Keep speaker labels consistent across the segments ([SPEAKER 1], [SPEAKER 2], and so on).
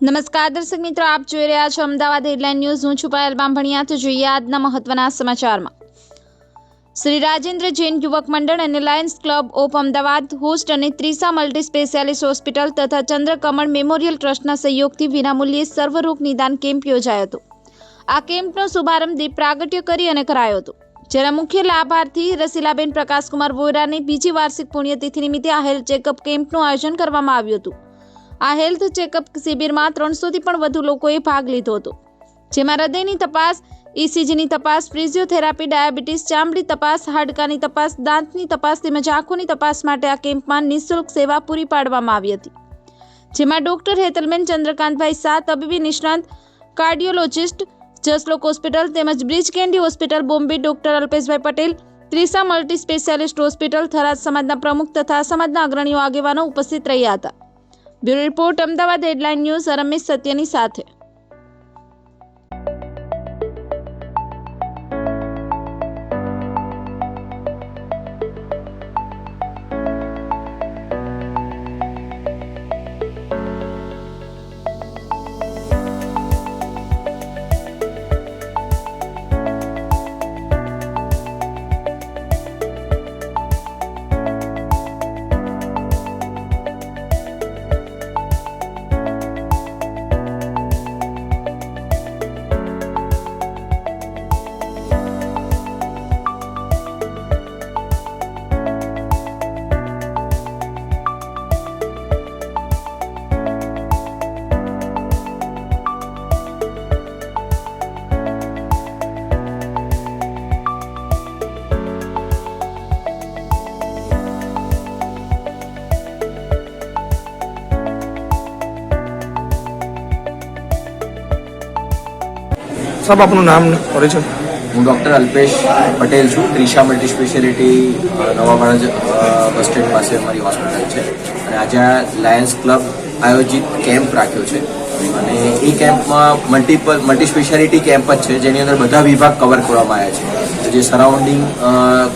[SPEAKER 1] નમસ્કાર દર્શક મિત્રો, આપ જોઈ રહ્યા છો અમદાવાદ હેડલાઇન ન્યૂઝ। હું છું પાયલ બામભણિયા। તો જોઈએ આજના મહત્વના સમાચારમાં। શ્રી રાજેન્દ્ર જૈન યુવક મંડળ અને Lions club of Ahmedabad host અને ત્રિષા મલ્ટી સ્પેશિયાલિસ્ટ હોસ્પિટલ તથા ચંદ્રકમળ મેમોરિયલ ટ્રસ્ટના સહયોગથી વિનામૂલ્યે સર્વરોગ નિદાન કેમ્પ યોજાયો હતો। આ કેમ્પનો શુભારંભ દીપ પ્રાગટ્ય કરી અને કરાયો હતો, જેના મુખ્ય લાભાર્થી રસીલાબેન પ્રકાશકુમાર વોરાની બીજી વાર્ષિક પુણ્યતિથિ નિમિત્તે આ હેલ્થ ચેકઅપ કેમ્પનું આયોજન કરવામાં આવ્યું હતું। આ હેલ્થ ચેકઅપ શિબિરમાં 300થી પણ વધુ લોકોએ ભાગ લીધો હતો, જેમાં હૃદયની તપાસ, ECGની તપાસ, ફિઝિયોથેરાપી, ડાયાબિટીસ, ચામડી તપાસ, હાડકાની તપાસ, દાંતની તપાસ તેમજ આંખોની તપાસ માટે આ કેમ્પમાં નિઃશુલ્ક સેવા પૂરી પાડવામાં આવી હતી, જેમાં ડોક્ટર હેતલબેન ચંદ્રકાંતભાઈ શાહ, તબીબી નિષ્ણાંત, કાર્ડિયોલોજિસ્ટ, જસલોક હોસ્પિટલ તેમજ Breach Candy hospital Bombay, doctor Alpeshbhai Patel, Trisha multi specialist hospital Tharad સમાજના પ્રમુખ તથા સમાજના અગ્રણીઓ આગેવાનો ઉપસ્થિત રહ્યા હતા। Bureau report, Ahmedabad headline news, Ramesh સત્યની સાથે।
[SPEAKER 2] સાહેબ, આપનું નામ પરિચય?
[SPEAKER 3] હું ડૉક્ટર અલ્પેશ પટેલ છું। Trisha multi speciality Navawada bus stand પાસે અમારી હોસ્પિટલ છે અને આજે આ લાયન્સ ક્લબ આયોજિત કેમ્પ રાખ્યો છે અને એ કેમ્પમાં મલ્ટી સ્પેશિયાલિટી કેમ્પ જ છે, જેની અંદર બધા વિભાગ કવર કરવામાં આવ્યા છે। જે સરાઉન્ડિંગ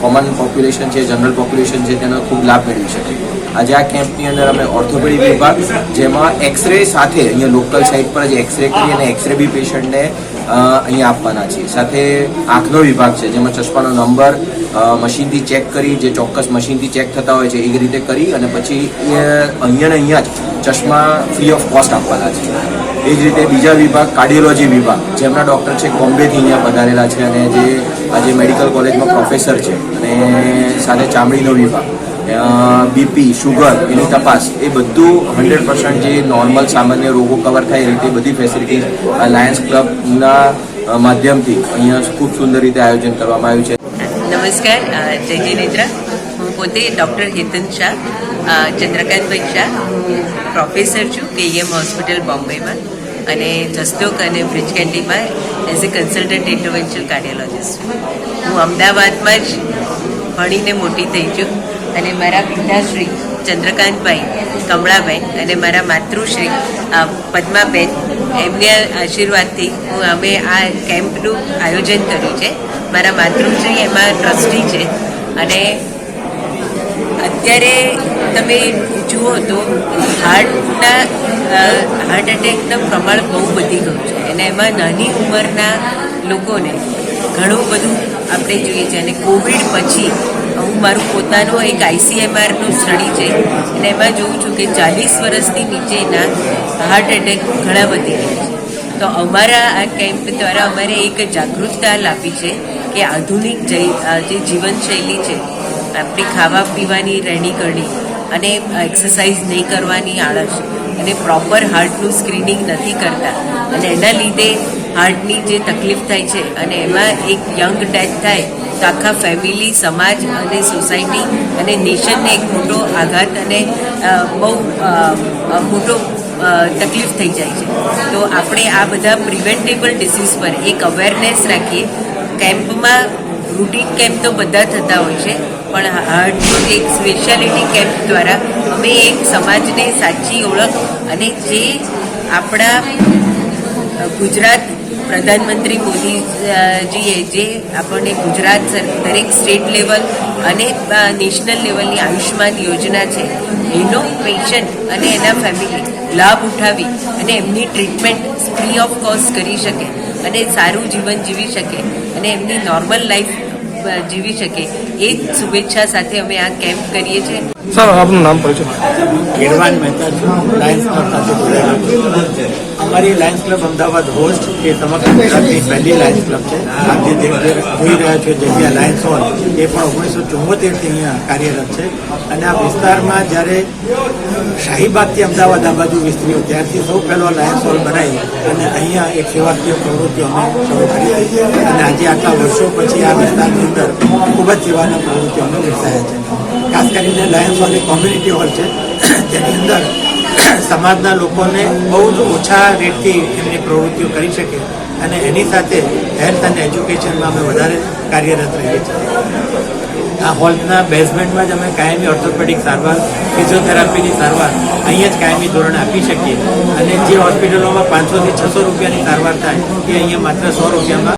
[SPEAKER 3] કોમન પોપ્યુલેશન છે, જનરલ પોપ્યુલેશન છે, તેનો ખૂબ લાભ મેળવી શકે। આજે આ કેમ્પની અંદર અમે ઓર્થોપેડિક વિભાગ, જેમાં એક્સરે સાથે અહીંયા લોકલ સાઇટ પર જ એક્સરે કરી અને એક્સરે બી પેશન્ટને અહીંયા આપવાના છીએ। સાથે આંખનો વિભાગ છે, જેમાં ચશ્માનો નંબર મશીનથી ચેક કરી, જે ચોક્કસ મશીનથી ચેક થતા હોય છે એ રીતે કરી અને પછી અહીંયા જ ચશ્મા ફ્રી ઓફ કોસ્ટ આપવાના છે। એ જ રીતે બીજા વિભાગ કાર્ડિયોલોજી વિભાગ, જેમના ડૉક્ટર છે બોમ્બેથી અહીંયા પધારેલા છે અને જે આજે મેડિકલ કોલેજમાં પ્રોફેસર છે, અને સાથે ચામડીનો વિભાગ, BP, શુગર, એની તપાસ, એ બધું 100% જે નોર્મલ સામાન્ય રોગો કવર થાય એ રીતે બધી ફેસિલિટીઝ લાયન્સ ક્લબના માધ્યમથી અહીંયા ખૂબ સુંદર રીતે આયોજન કરવામાં આવ્યું છે।
[SPEAKER 4] નમસ્કાર, જય જિનેન્દ્ર। હું પોતે ડૉક્ટર હેતન શાહ, ચંદ્રકાંતભાઈ શાહ, હું પ્રોફેસર છું KEM હોસ્પિટલ બોમ્બેમાં અને જસલોક અને બ્રિજ કેન્ડીમાં as a consultant interventional cardiologist છું। હું અમદાવાદમાં જ ભણીને મોટી થઈ છું અને મારા પિતાશ્રી ચંદ્રકાંતભાઈ, કમળાબેન અને મારા માતૃશ્રી પદ્માબેન, એમના આશીર્વાદથી અમે આ કેમ્પનું આયોજન કર્યું છે। મારા માતૃશ્રી એમાં ટ્રસ્ટી છે અને અત્યારે તમે જુઓ તો હાર્ટ એટેકનું પ્રમાણ બહુ વધી ગયું છે અને એમાં નાની ઉંમરના લોકોને ઘણું બધું આપણે જોઈએ છે અને કોવિડ પછી હું મારું પોતાનું એક ICMRનું સ્ટડી છે અને એમાં જોઉં છું કે 40 વર્ષથી નીચેના હાર્ટ એટેક ઘણા વધી ગયા છે। તો અમારા આ કેમ્પ દ્વારા અમારે એક જાગૃતતા લાવી છે કે આધુનિક જે જીવનશૈલી છે, આપણી ખાવા પીવાની રહેણી કરણી અને એક્સરસાઇઝ નહીં કરવાની આળસ અને પ્રોપર હાર્ટનું સ્ક્રીનિંગ નથી કરતા અને એના લીધે હાર્ટની જે તકલીફ થાય છે અને એમાં એક યંગ ડેથ થાય તો આખા ફેમિલી, સમાજ અને સોસાયટી અને નેશનને એક મોટો આઘાત અને બહુ મોટો તકલીફ થઈ જાય છે। તો આપણે આ બધા પ્રિવેન્ટેબલ ડિસીઝ પર એક અવેરનેસ રાખીએ। કેમ્પમાં રૂટીન કેમ્પ તો બધા થતા હોય છે, પણ હાર્ટનું એક સ્પેશિયાલિટી કેમ્પ દ્વારા અમે એક સમાજને સાચી ઓળખ અને જે આપણા ગુજરાત પ્રધાનમંત્રી મોદીજીએ જે આપણને ગુજરાત દરેક સ્ટેટ લેવલ અને નેશનલ લેવલની આયુષ્યમાન યોજના છે એનો પેશન્ટ અને એના ફેમિલી લાભ ઉઠાવી અને એમની ટ્રીટમેન્ટ ફ્રી ઓફ કોસ્ટ કરી શકે અને સારું જીવન જીવી શકે અને એમની નોર્મલ લાઈફ જીવી શકે એ જ શુભેચ્છા સાથે અમે આ કેમ્પ કરીએ છીએ.
[SPEAKER 2] સર આપનું નામ પરિચય.
[SPEAKER 5] કેળવાન મહેતા લાયન્સ ક્લબ સાથે જોડાયેલા છે. અમારી લાયન્સ ક્લબ અમદાવાદ હોસ્ટ એ સમગ્ર ગુજરાતની પહેલી લાયન્સ ક્લબ છે. આપ જે જોઈ રહ્યા છો જગ્યા લાયન્સ હોલ એ પણ 1974થી અહીંયા કાર્યરત છે અને આ વિસ્તારમાં જ્યારે શાહીબાગથી અમદાવાદ આ બાજુ વિસ્તર્યું ત્યારથી સૌ પહેલો લાયન્સ હોલ બનાવી અને અહીંયા એક સેવાકીય પ્રવૃત્તિઓ અમે શરૂ કરી અને આજે આટલા વર્ષો પછી આ વિસ્તારની અંદર ખૂબ જ સેવાના પ્રવૃત્તિઓ અમે વિકસાયા છે. ખાસ કરીને લાયન્સ હોલ એક કોમ્યુનિટી હોલ છે જેની અંદર સમાજના લોકોને બહુ જ ઓછા રેટથી એમની પ્રવૃત્તિઓ કરી શકે અને એની સાથે હેલ્થ અને એજ્યુકેશનમાં અમે વધારે કાર્યરત રહીએ છીએ. આ હોલના બેઝમેન્ટમાં જ અમે કાયમી ઓર્થોપેડિક સારવાર ફિઝિયોથેરાપીની સારવાર અહીંયા જ કાયમી ધોરણે આપી શકીએ અને જે હોસ્પિટલોમાં 500 થી 600 રૂપિયાની સારવાર થાય એ અહીંયા માત્ર 100 રૂપિયામાં